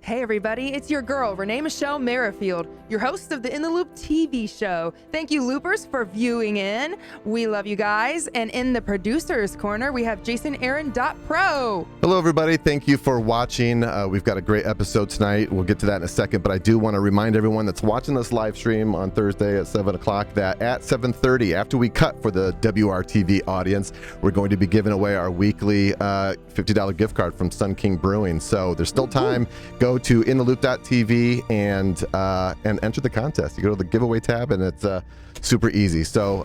Hey everybody, it's your girl, Renee Michelle Merrifield, your host of the In the Loop TV show. Thank you, Loopers, for viewing in. We love you guys. And in the producer's corner, we have JasonAaron.pro. Hello, everybody. Thank you for watching. We've got a great episode tonight. We'll get to that in a second, but I do want to remind everyone that's watching this live stream on Thursday at 7 o'clock that at 7:30, after we cut for the WRTV audience, we're going to be giving away our weekly $50 gift card from Sun King Brewing. So there's still time. Go to intheloop.tv and enter the contest. You go to the giveaway tab and it's super easy. So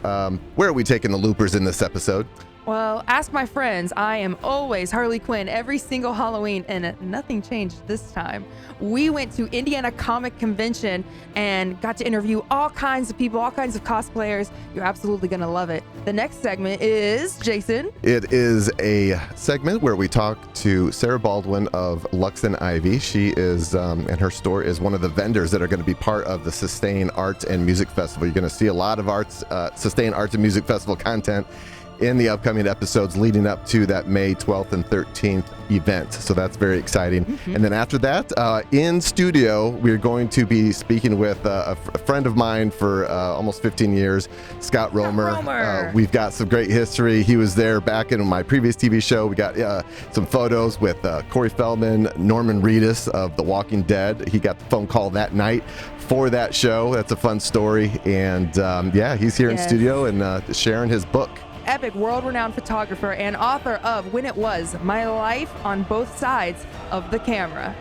where are we taking the Loopers in this episode? Well, ask my friends. I am always Harley Quinn every single Halloween, and nothing changed this time. We went to Indiana Comic Convention and got to interview all kinds of people, all kinds of cosplayers. You're absolutely going to love it. The next segment is, Jason. It is a segment where we talk to Sarah Baldwin of Lux Ivy. She is, and her store is one of the vendors that are going to be part of the Sustain Arts and Music Festival. You're going to see a lot of Sustain Arts and Music Festival content in the upcoming episodes leading up to that May 12th and 13th event. So that's very exciting. Mm-hmm. And then after that, in studio, we're going to be speaking with a friend of mine for almost 15 years, Scott Romer. We've got some great history. He was there back in my previous TV show. We got some photos with Corey Feldman, Norman Reedus of The Walking Dead. He got the phone call that night for that show. That's a fun story. And yeah, he's here in studio and sharing his book. Epic world-renowned photographer and author of When It Was, My Life on Both Sides of the Camera.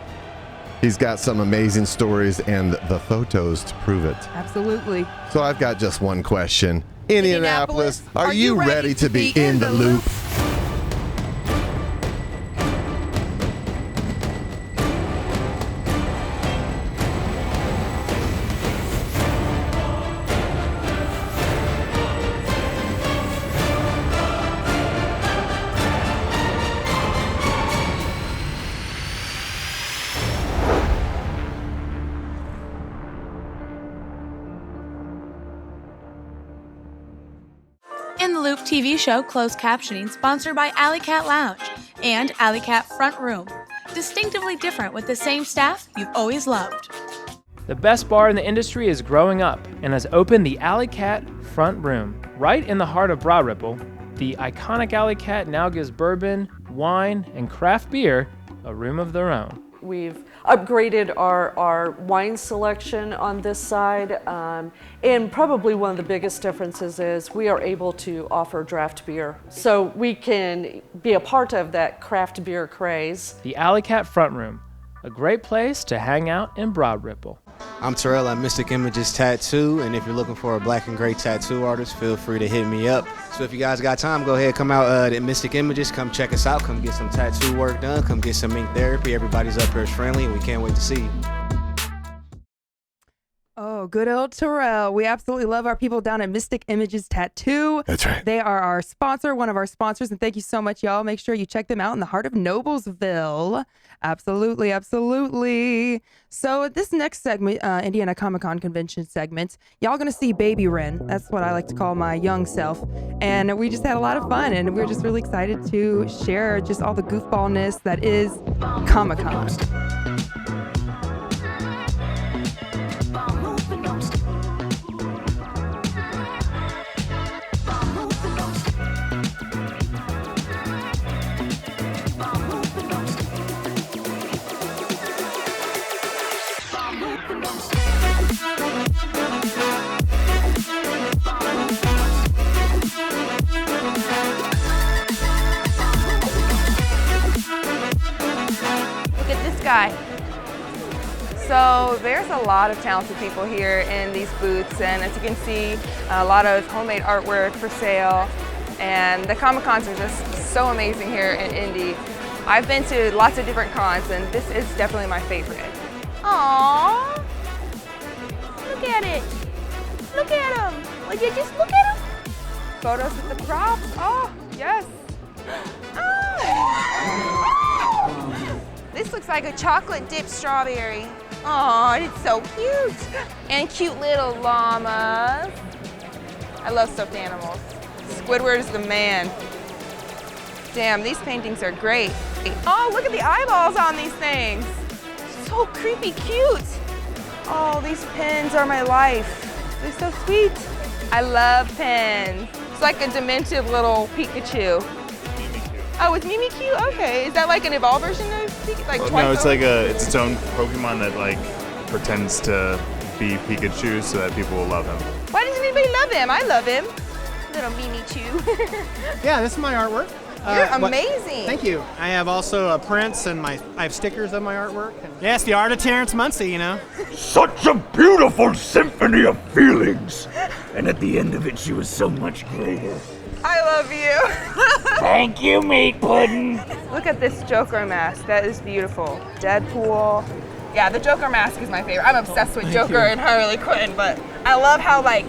He's got some amazing stories and the photos to prove it. Absolutely. So I've got just one question. Indianapolis, are you ready to be in the loop? In the Loop TV show Closed Captioning, sponsored by Alley Cat Lounge and Alley Cat Front Room. Distinctively different with the same staff you've always loved. The best bar in the industry is growing up and has opened the Alley Cat Front Room. Right in the heart of Broad Ripple, the iconic Alley Cat now gives bourbon, wine, and craft beer a room of their own. We've upgraded our wine selection on this side, and probably one of the biggest differences is we are able to offer draft beer. So we can be a part of that craft beer craze. The Alley Cat Front Room, a great place to hang out in Broad Ripple. I'm Terrell at Mystic Images Tattoo, and if you're looking for a black and gray tattoo artist, feel free to hit me up. So if you guys got time, go ahead, come out at Mystic Images, come check us out, come get some tattoo work done, come get some ink therapy. Everybody's up here is friendly, and we can't wait to see you. Oh, good old Terrell. We absolutely love our people down at Mystic Images Tattoo. That's right. They are our sponsor, one of our sponsors, and thank you so much, y'all. Make sure you check them out in the heart of Noblesville. Absolutely, absolutely. So this next segment, Indiana Comic-Con Convention segment, y'all gonna see Baby Ren. That's what I like to call my young self. And we just had a lot of fun, and we're just really excited to share just all the goofballness that is Comic-Con. Guy. So there's a lot of talented people here in these booths, and as you can see, a lot of homemade artwork for sale, and the Comic-Cons are just so amazing here in Indy. I've been to lots of different cons, and this is definitely my favorite. Aww! Look at it! Look at him! Would you just look at him? Photos with the props. Oh, yes! Oh. This looks like a chocolate dipped strawberry. Oh, it's so cute. And cute little llamas. I love stuffed animals. Squidward is the man. Damn, these paintings are great. Oh, look at the eyeballs on these things. So so creepy cute. Oh, these pins are my life. They're so sweet. I love pins. It's like a demented little Pikachu. Oh, it's Mimikyu? Okay. Is that like an evolved version of Pikachu? Like No, it's like it's its own Pokemon that like pretends to be Pikachu so that people will love him. Why doesn't anybody love him? I love him. Little Mimikyu. Yeah, this is my artwork. You're amazing. Thank you. I have also prints and I have stickers of my artwork. Yes, the art of Terrence Muncie, you know. Such a beautiful symphony of feelings. And at the end of it, she was so much greater. I love you. Thank you, meat pudding. Look at this Joker mask. That is beautiful. Deadpool. Yeah, the Joker mask is my favorite. I'm obsessed with Joker and Harley Quinn, but I love how like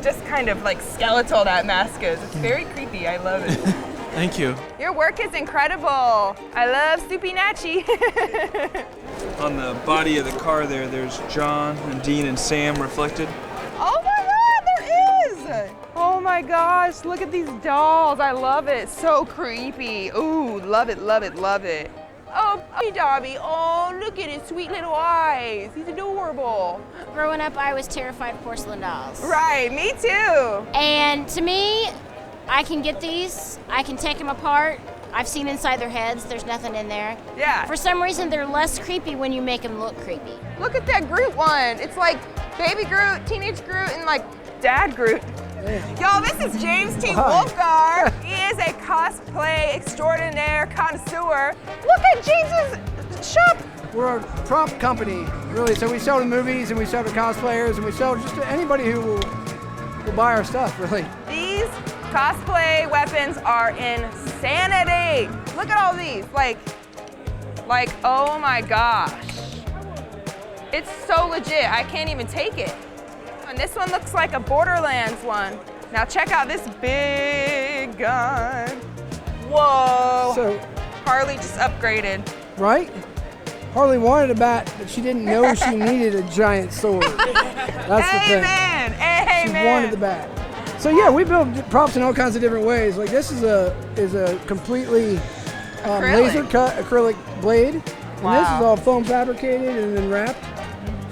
just kind of like skeletal that mask is. It's very creepy. I love it. Thank you. Your work is incredible. I love Soupy Natchy. On the body of the car there's John and Dean and Sam reflected. Oh my God, there is! Oh my gosh, look at these dolls. I love it. So creepy. Ooh, love it, love it, love it. Oh, Dobby. Oh, look at his sweet little eyes. He's adorable. Growing up, I was terrified of porcelain dolls. Right, me too. And to me, I can get these, I can take them apart. I've seen inside their heads, there's nothing in there. Yeah. For some reason, they're less creepy when you make them look creepy. Look at that Groot one. It's like baby Groot, teenage Groot, and like dad Groot. Y'all, this is James T. Wolfgar. He is a cosplay extraordinaire connoisseur. Look at James's shop. We're a prop company, really. So we sell to movies and we sell to cosplayers and we sell just to anybody who will buy our stuff, really. These cosplay weapons are insanity. Look at all these. Like, oh my gosh. It's so legit, I can't even take it. And this one looks like a Borderlands one. Now check out this big gun. Whoa. So, Harley just upgraded. right? Harley wanted a bat, but she didn't know she needed a giant sword. That's the thing. Amen. She wanted the bat. So yeah, we build props in all kinds of different ways. Like this is a completely laser cut acrylic blade, and this is all foam fabricated and then wrapped.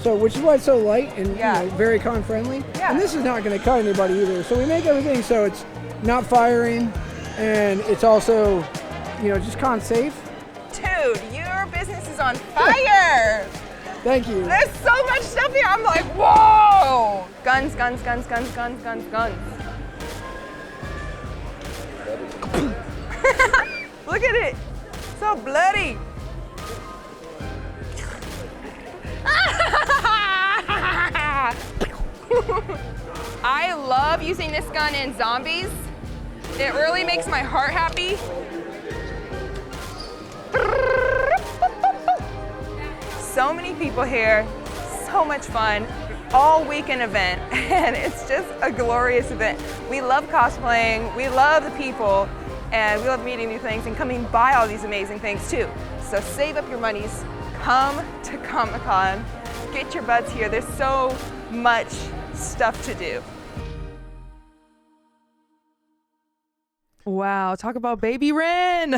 So which is why it's so light and you know, very con friendly. Yeah. And this is not going to cut anybody either. So we make everything so it's not firing, and it's also, you know, just con safe. Dude, your business is on fire. Thank you. There's so much stuff here. I'm like, whoa! Guns, guns, guns, guns, guns, guns, guns. Look at it. So bloody. I love using this gun in zombies. It really makes my heart happy. So many people here, so much fun, all weekend event, and it's just a glorious event. We love cosplaying, we love the people, and we love meeting new things and coming by all these amazing things too. So save up your monies, come to Comic-Con, get your butts here. There's so much stuff to do. Wow, talk about Baby Ren.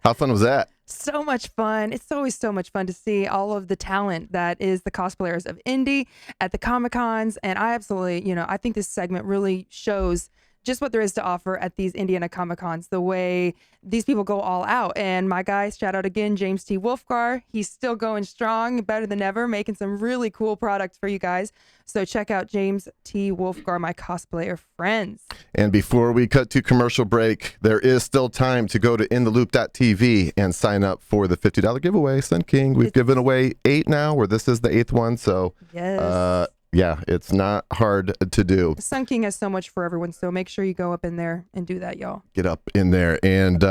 How fun was that? So much fun. It's always so much fun to see all of the talent that is the cosplayers of Indy at the Comic-Cons. And I absolutely, you know, I think this segment really shows just what there is to offer at these Indiana Comic-Cons, the way these people go all out. And my guy, shout out again, James T. Wolfgar. He's still going strong, better than ever, making some really cool products for you guys. So check out James T. Wolfgar, my cosplayer friends. And before we cut to commercial break, there is still time to go to intheloop.tv and sign up for the $50 giveaway. Sun King, we've given away 8 now, where this is the 8th one. So yes. Yeah, it's not hard to do. Sun King has so much for everyone, so make sure you go up in there and do that, y'all. Get up in there. And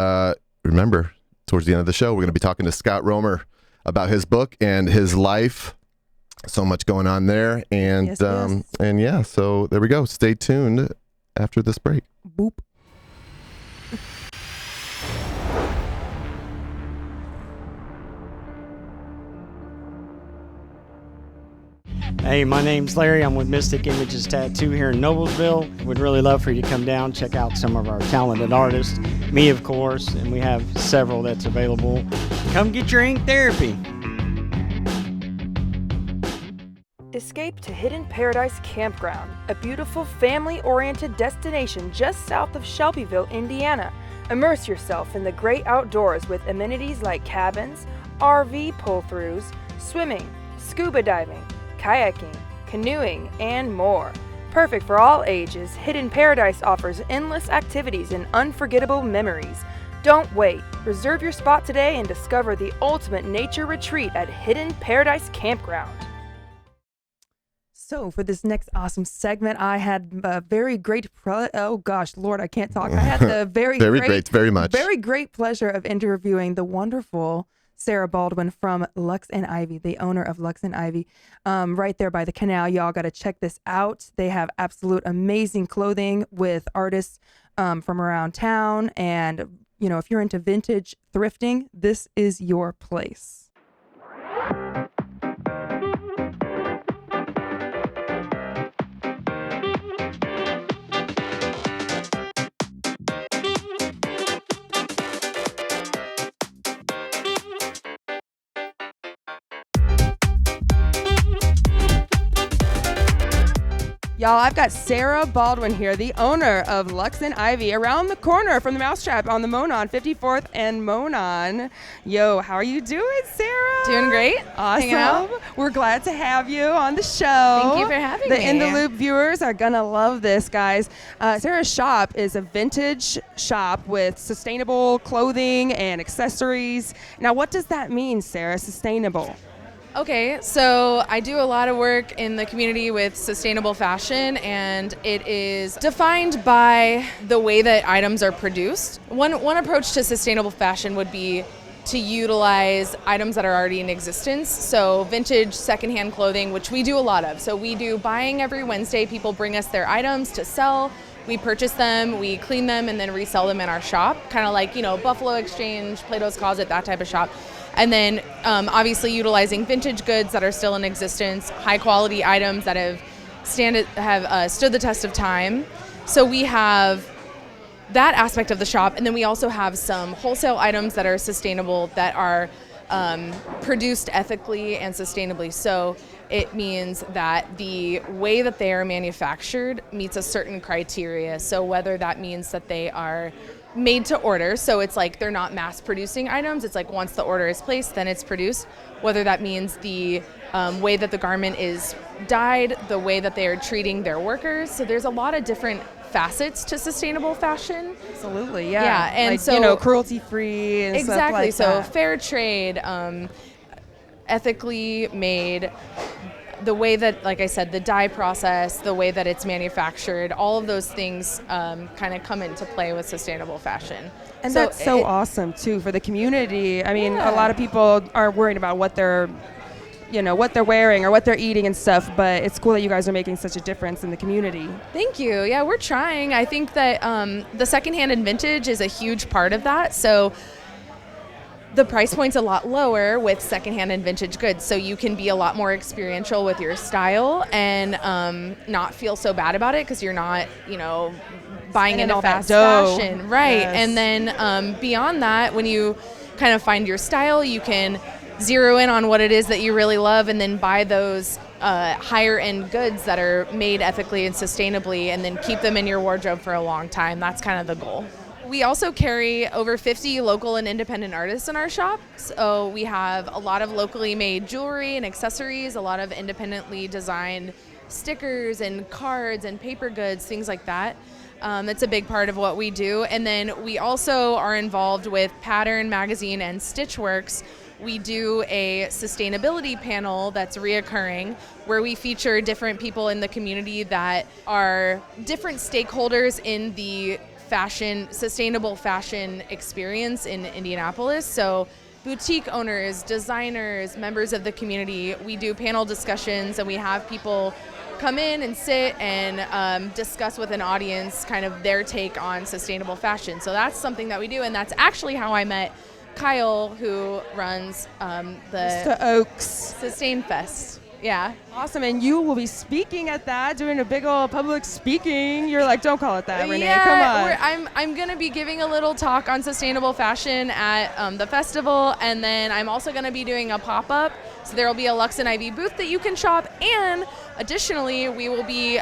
remember, towards the end of the show, we're going to be talking to Scott Romer about his book and his life. So much going on there. And Yes, yes. and yeah, so there we go. Stay tuned after this break. Boop. Hey, my name's Larry. I'm with Mystic Images Tattoo here in Noblesville. We'd really love for you to come down, check out some of our talented artists, me of course, and we have several that's available. Come get your ink therapy. Escape to Hidden Paradise Campground, a beautiful family-oriented destination just south of Shelbyville, Indiana. Immerse yourself in the great outdoors with amenities like cabins, RV pull-throughs, swimming, scuba diving, kayaking, canoeing, and more. Perfect for all ages, Hidden Paradise offers endless activities and unforgettable memories. Don't wait. Reserve your spot today and discover the ultimate nature retreat at Hidden Paradise Campground. So for this next awesome segment, I had a very great, oh gosh, Lord, I can't talk. I had the very great pleasure of interviewing the wonderful Sarah Baldwin from Lux Ivy, the owner of Lux Ivy, right there by the canal. Y'all got to check this out. They have absolute amazing clothing with artists from around town. And, you know, if you're into vintage thrifting, this is your place. Y'all, I've got Sarah Baldwin here, the owner of Lux Ivy, around the corner from the Mousetrap on the Monon, 54th and Monon. Yo, how are you doing, Sarah? Doing great. Awesome. Hanging out. We're glad to have you on the show. Thank you for having me. The In the Loop viewers are going to love this, guys. Sarah's shop is a vintage shop with sustainable clothing and accessories. Now, what does that mean, Sarah, sustainable? Okay, so I do a lot of work in the community with sustainable fashion, and it is defined by the way that items are produced. One approach to sustainable fashion would be to utilize items that are already in existence. So vintage secondhand clothing, which we do a lot of. So we do buying every Wednesday. People bring us their items to sell. We purchase them, we clean them, and then resell them in our shop. Kind of like, you know, Buffalo Exchange, Plato's Closet, that type of shop. And then obviously utilizing vintage goods that are still in existence, high quality items that have stood the test of time. So we have that aspect of the shop, and then we also have some wholesale items that are sustainable, that are produced ethically and sustainably. So it means that the way that they are manufactured meets a certain criteria. So whether that means that they are made to order, so it's like they're not mass producing items, it's like once the order is placed, then it's produced. Whether that means the way that the garment is dyed, the way that they are treating their workers. So there's a lot of different facets to sustainable fashion. Absolutely, yeah. Yeah, and like, so, you know, cruelty free and exactly, stuff like so that. fair trade, ethically made. The way that, like I said, the dye process, the way that it's manufactured, all of those things kind of come into play with sustainable fashion. And so that's so awesome too for the community. I mean, a lot of people are worried about what they're, you know, what they're wearing or what they're eating and stuff, but it's cool that you guys are making such a difference in the community. Thank you. Yeah, we're trying. I think that the secondhand and vintage is a huge part of that. So the price point's a lot lower with secondhand and vintage goods, so you can be a lot more experiential with your style and not feel so bad about it because you're not, you know, buying into fast fashion. Right. Yes. And then beyond that, when you kind of find your style, you can zero in on what it is that you really love and then buy those higher end goods that are made ethically and sustainably and then keep them in your wardrobe for a long time. That's kind of the goal. We also carry over 50 local and independent artists in our shop. So we have a lot of locally made jewelry and accessories, a lot of independently designed stickers and cards and paper goods, things like that. That's a big part of what we do. And then we also are involved with Pattern Magazine and Stitchworks. We do a sustainability panel that's reoccurring where we feature different people in the community that are different stakeholders in the sustainable fashion experience in Indianapolis. So boutique owners, designers, members of the community, we do panel discussions and we have people come in and sit and discuss with an audience kind of their take on sustainable fashion. So that's something that we do, and that's actually how I met Kyle, who runs the Mr. Oaks Sustain Fest. Yeah. Awesome. And you will be speaking at that, doing a big old public speaking. You're like, don't call it that, Renee. Yeah, come on. I'm going to be giving a little talk on sustainable fashion at the festival. And then I'm also going to be doing a pop-up So there will be a Lux Ivy booth that you can shop, and additionally, we will be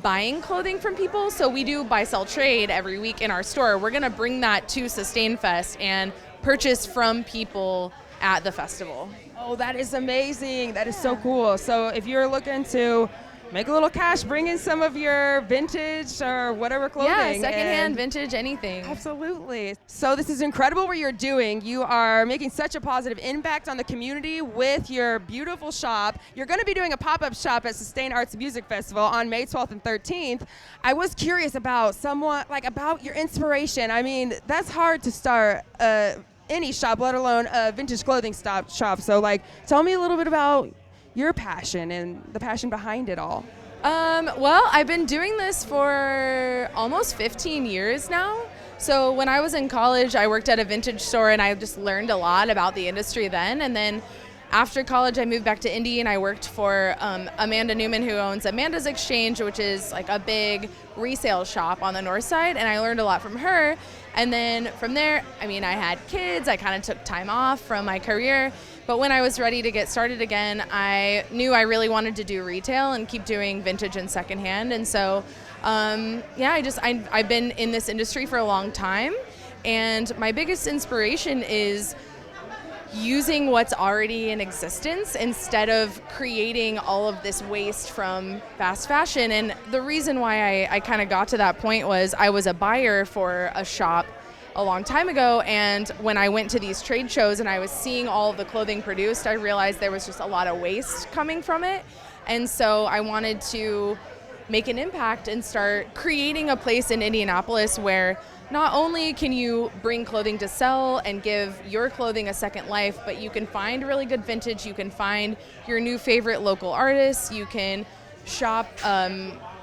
buying clothing from people. So we do buy, sell, trade every week in our store. We're going to bring that to Sustain Fest and purchase from people at the festival. Oh, that is amazing. That is so cool. So if you're looking to make a little cash, bring in some of your vintage or whatever clothing. Yeah, secondhand, vintage, anything. Absolutely. So this is incredible what you're doing. You are making such a positive impact on the community with your beautiful shop. You're going to be doing a pop-up shop at Sustain Arts Music Festival on May 12th and 13th. I was curious about about your inspiration. I mean, that's hard to start any shop, let alone a vintage clothing shop. So tell me a little bit about your passion and the passion behind it all. Well, I've been doing this for almost 15 years now. So when I was in college, I worked at a vintage store and I just learned a lot about the industry then. And then after college, I moved back to Indy and I worked for Amanda Newman, who owns Amanda's Exchange, which is like a big resale shop on the north side. And I learned a lot from her. And then from there, I had kids. I kind of took time off from my career. But when I was ready to get started again, I knew I really wanted to do retail and keep doing vintage and secondhand. And so, I've been in this industry for a long time. And my biggest inspiration is using what's already in existence instead of creating all of this waste from fast fashion. And the reason why I kind of got to that point was I was a buyer for a shop a long time ago, and when I went to these trade shows and I was seeing all of the clothing produced, I realized there was just a lot of waste coming from it. And so I wanted to make an impact and start creating a place in Indianapolis where not only can you bring clothing to sell and give your clothing a second life, but you can find really good vintage, you can find your new favorite local artists, you can shop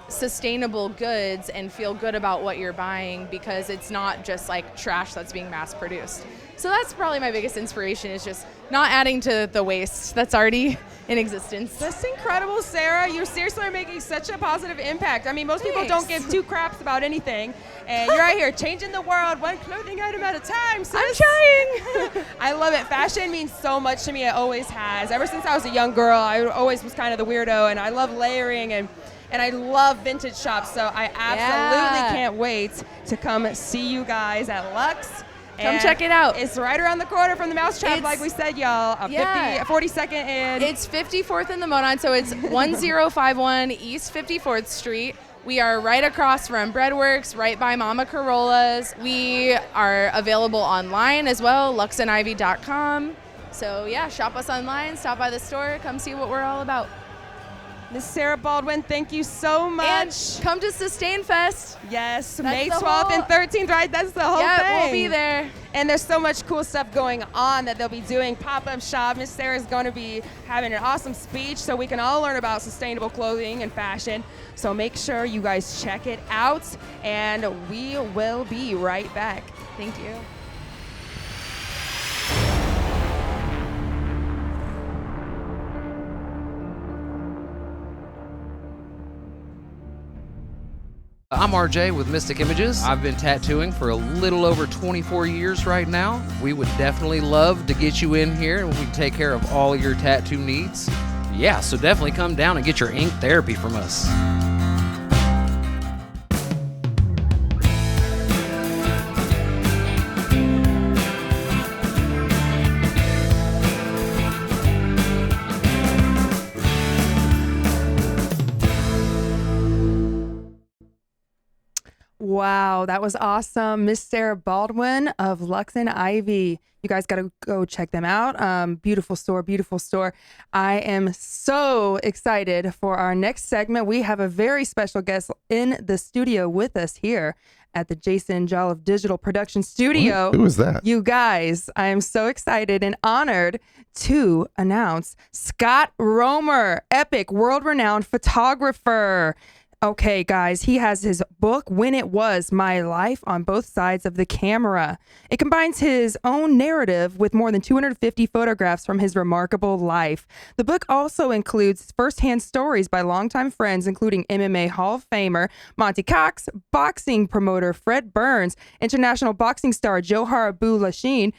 sustainable goods and feel good about what you're buying, because it's not just like trash that's being mass produced. So that's probably my biggest inspiration, is just not adding to the waste that's already in existence. That's incredible, Sarah. You seriously are making such a positive impact. I mean, most people don't give two craps about anything, and you're out here changing the world one clothing item at a time, sis. I'm trying. I love it. Fashion means so much to me. It always has. Ever since I was a young girl, I always was kind of the weirdo, and I love layering and I love vintage shops, so I absolutely can't wait to come see you guys at Lux. Come check it out. It's right around the corner from the Mousetrap, like we said, y'all. 42nd and... It's 54th in the Monon, so it's 1051 East 54th Street. We are right across from Breadworks, right by Mama Corolla's. We are available online as well, luxandivy.com. So yeah, shop us online, stop by the store, come see what we're all about. Miss Sarah Baldwin, thank you so much. And come to Sustain Fest. Yes, May 12th and 13th, right? That's the whole thing. Yeah, we'll be there. And there's so much cool stuff going on that they'll be doing. Pop-up shop. Miss Sarah's going to be having an awesome speech so we can all learn about sustainable clothing and fashion. So make sure you guys check it out, and we will be right back. Thank you. I'm RJ with Mystic Images. I've been tattooing for a little over 24 years right now. We would definitely love to get you in here and we can take care of all your tattoo needs. Yeah, so definitely come down and get your ink therapy from us. Wow, that was awesome. Miss Sarah Baldwin of Lux Ivy. You guys got to go check them out. Beautiful store, beautiful store. I am so excited for our next segment. We have a very special guest in the studio with us here at the Jason Jolliffe Digital Production Studio. Who is that? You guys, I am so excited and honored to announce Scott Romer, epic world-renowned photographer. Okay, guys, he has his book, When It Was My Life, on both sides of the camera. It combines his own narrative with more than 250 photographs from his remarkable life. The book also includes firsthand stories by longtime friends, including MMA Hall of Famer Monty Cox, boxing promoter Fred Burns, international boxing star Johar Abdul-Lasheen,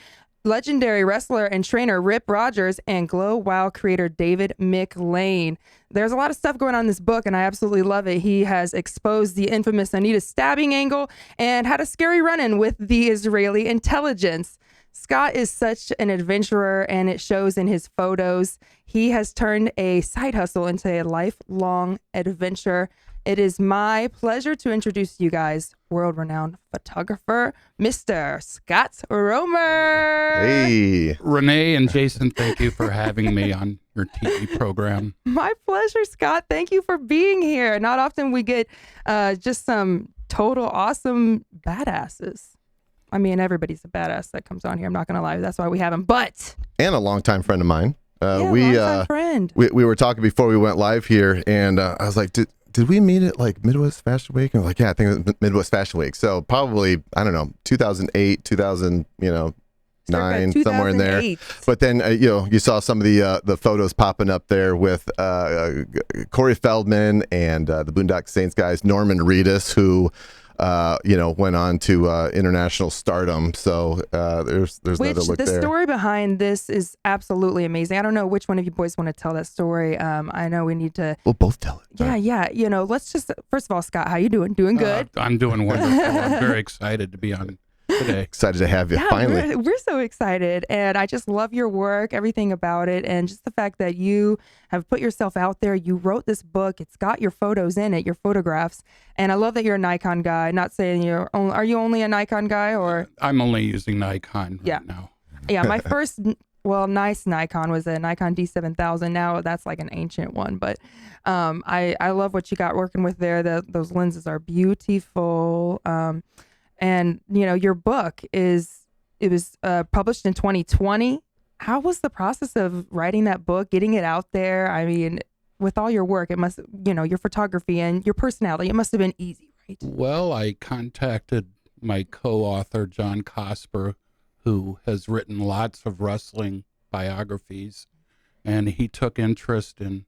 legendary wrestler and trainer Rip Rogers, and Glow Wow creator David McLean. There's a lot of stuff going on in this book, and I absolutely love it. He has exposed the infamous Anita stabbing angle and had a scary run-in with the Israeli intelligence. Scott is such an adventurer, and it shows in his photos. He has turned a side hustle into a lifelong adventure. It is my pleasure to introduce you guys world-renowned photographer, Mr. Scott Romer. Hey. Renee and Jason, thank you for having me on your TV program. My pleasure, Scott. Thank you for being here. Not often we get just some total awesome badasses. I mean, everybody's a badass that comes on here. I'm not going to lie. That's why we have him. But And a longtime friend of mine. longtime friend. We were talking before we went live here, and I was like, did we meet at like Midwest Fashion Week? And I was like, yeah, I think it was Midwest Fashion Week. So probably, I don't know, 2008, 2000, nine, somewhere in there. But then, you saw some of the photos popping up there with Corey Feldman and the Boondock Saints guys, Norman Reedus, who went on to international stardom. So there's another look there. The story behind this is absolutely amazing. I don't know which one of you boys want to tell that story. I know we need to. We'll both tell it. Yeah. Let's just, first of all, Scott, how you doing? Doing good? I'm doing wonderful. I'm very excited to be on today. Excited to have you, finally. We're so excited, and I just love your work, everything about it, and just the fact that you have put yourself out there. You wrote this book. It's got your photos in it, your photographs, and I love that you're a Nikon guy. Not saying are you only a Nikon guy, or? I'm only using Nikon right now. Yeah, my first, nice Nikon was a Nikon D7000. Now that's like an ancient one, but I love what you got working with there. Those lenses are beautiful. And your book was published in 2020. How was the process of writing that book, getting it out there? I mean, with all your work, it must, your photography and your personality, it must have been easy, right? Well, I contacted my co-author, John Cosper, who has written lots of wrestling biographies, and he took interest in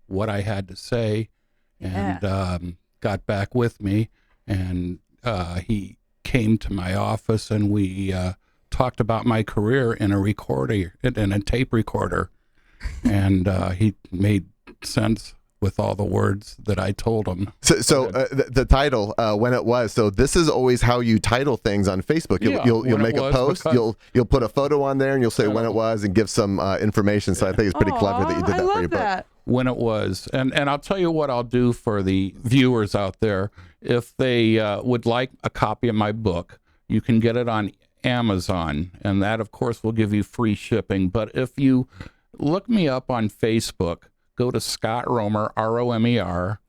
what I had to say and got back with me, and he came to my office, and we talked about my career in a tape recorder, and he made sense with all the words that I told him. So the title, when it was, so this is always how you title things on Facebook. You'll make a post, you'll put a photo on there, and you'll say when it was and give some information. So I think it's pretty clever that you did that for your book. When it was. And I'll tell you what I'll do for the viewers out there. If they would like a copy of my book, you can get it on Amazon, and that, of course, will give you free shipping. But if you look me up on Facebook, go to Scott Romer, R-O-M-E-R,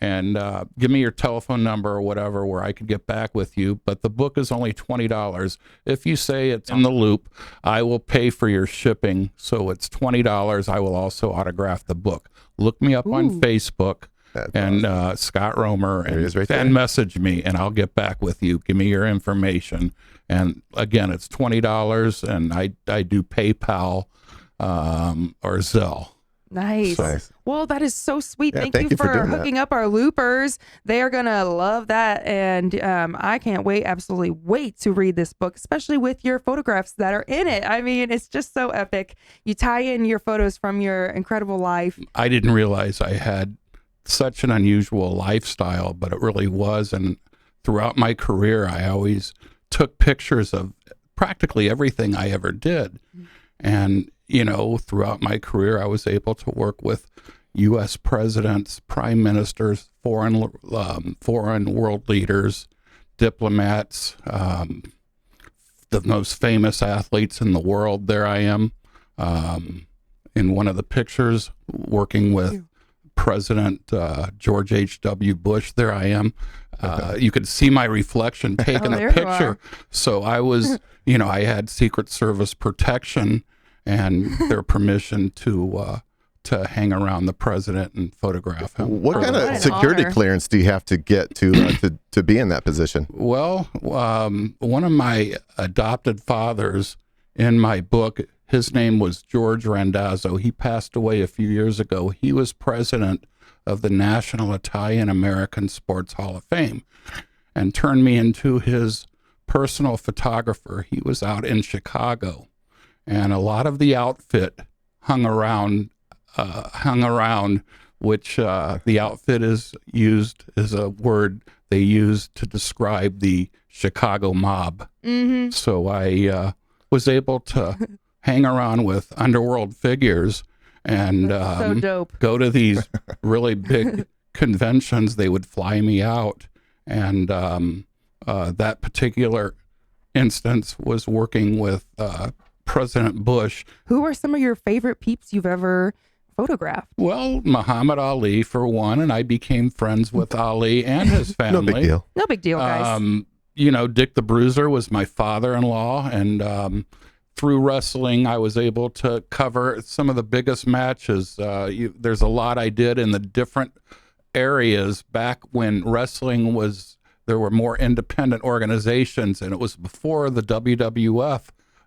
and give me your telephone number or whatever where I could get back with you. But the book is only $20. If you say it's in the loop, I will pay for your shipping. So it's $20. I will also autograph the book. Look me up on Facebook. And Scott Romer, and message me, and I'll get back with you. Give me your information. And again, it's $20, and I do PayPal or Zelle. Nice. Well, that is so sweet. Thank you for hooking up our loopers. They are going to love that. And I can't absolutely wait to read this book, especially with your photographs that are in it. I mean, it's just so epic. You tie in your photos from your incredible life. I didn't realize I had such an unusual lifestyle, but it really was. And throughout my career, I always took pictures of practically everything I ever did. And throughout my career, I was able to work with U.S. presidents, prime ministers, foreign world leaders, diplomats, the most famous athletes in the world. There I am in one of the pictures working with President George H.W. Bush. There I am. You could see my reflection taking a picture. So I was, I had Secret Service protection and their permission to hang around the president and photograph him. What kind of security clearance do you have to get to be in that position? Well, one of my adopted fathers in my book, his name was George Randazzo. He passed away a few years ago. He was president of the National Italian American Sports Hall of Fame and turned me into his personal photographer. He was out in Chicago. and a lot of the outfit hung around, which the outfit is used as a word they used to describe the Chicago mob. Mm-hmm. So I was able to hang around with underworld figures and so dope. go to these really big conventions. They would fly me out, and that particular instance was working with President Bush. Who are some of your favorite peeps you've ever photographed? Well, Muhammad Ali for one, and I became friends with Ali and his family. No big deal. No big deal, guys. You know, Dick the Bruiser was my father-in-law, and through wrestling, I was able to cover some of the biggest matches. There's a lot I did in the different areas back when wrestling was, there were more independent organizations, and it was before the WWF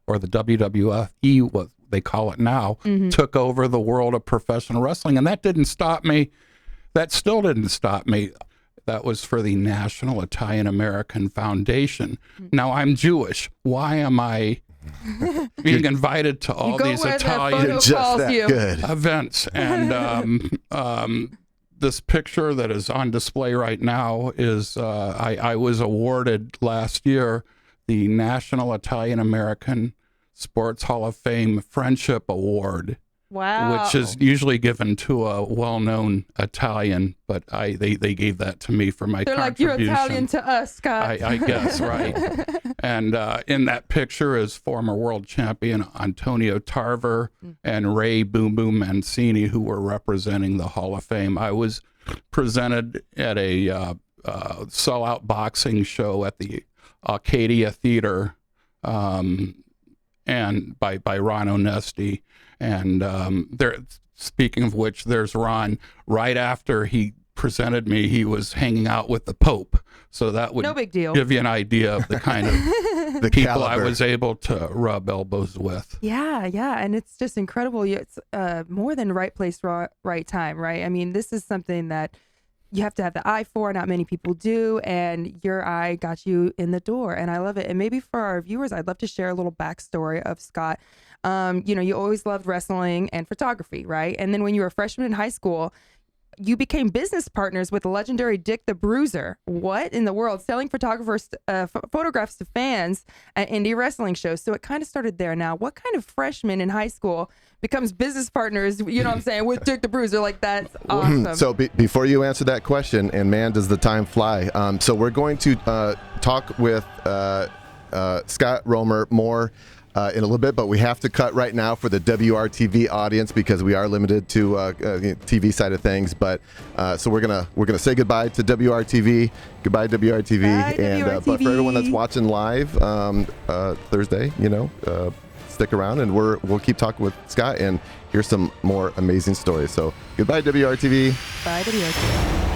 or the WWFE, what they call it now, took over the world of professional wrestling. And that didn't stop me. That still didn't stop me. That was for the National Italian American Foundation. Now, I'm Jewish. Why am I being invited to all these Italian events? And this picture that is on display right now is I was awarded last year the National Italian American Sports Hall of Fame Friendship Award. Wow. Which is usually given to a well-known Italian, but they gave that to me for my They're contribution. like, you're Italian to us, Scott. I guess, right. And in that picture is former world champion Antonio Tarver and Ray Boom Boom Mancini, who were representing the Hall of Fame. I was presented at a sellout boxing show at the Arcadia Theater, and by Ron Onesti. And there, speaking of which, there's Ron. Right after he presented me, he was hanging out with the Pope. So that would no big deal. Give you an idea of the kind of the people I was able to rub elbows with. Yeah, and it's just incredible. It's more than right place, right time, right? I mean, this is something that you have to have the eye for. Not many people do, and your eye got you in the door, and I love it. And maybe for our viewers, I'd love to share a little backstory of Scott. You know, you always loved wrestling and photography, right? And then when you were a freshman in high school, you became business partners with the legendary Dick the Bruiser. What in the world? Selling photographers photographs to fans at indie wrestling shows. So it kind of started there. Now, what kind of freshman in high school becomes business partners, you know what I'm saying, with Dick the Bruiser? Like, that's awesome. So before you answer that question, and man, does the time fly. So we're going to talk with Scott Romer more in a little bit, but we have to cut right now for the WRTV audience because we are limited to TV side of things. But so we're gonna say goodbye to WRTV. Goodbye WRTV. Bye, and WRTV. But for everyone that's watching live Thursday, you know, stick around and we'll keep talking with Scott and hear some more amazing stories. So goodbye WRTV. Bye WRTV.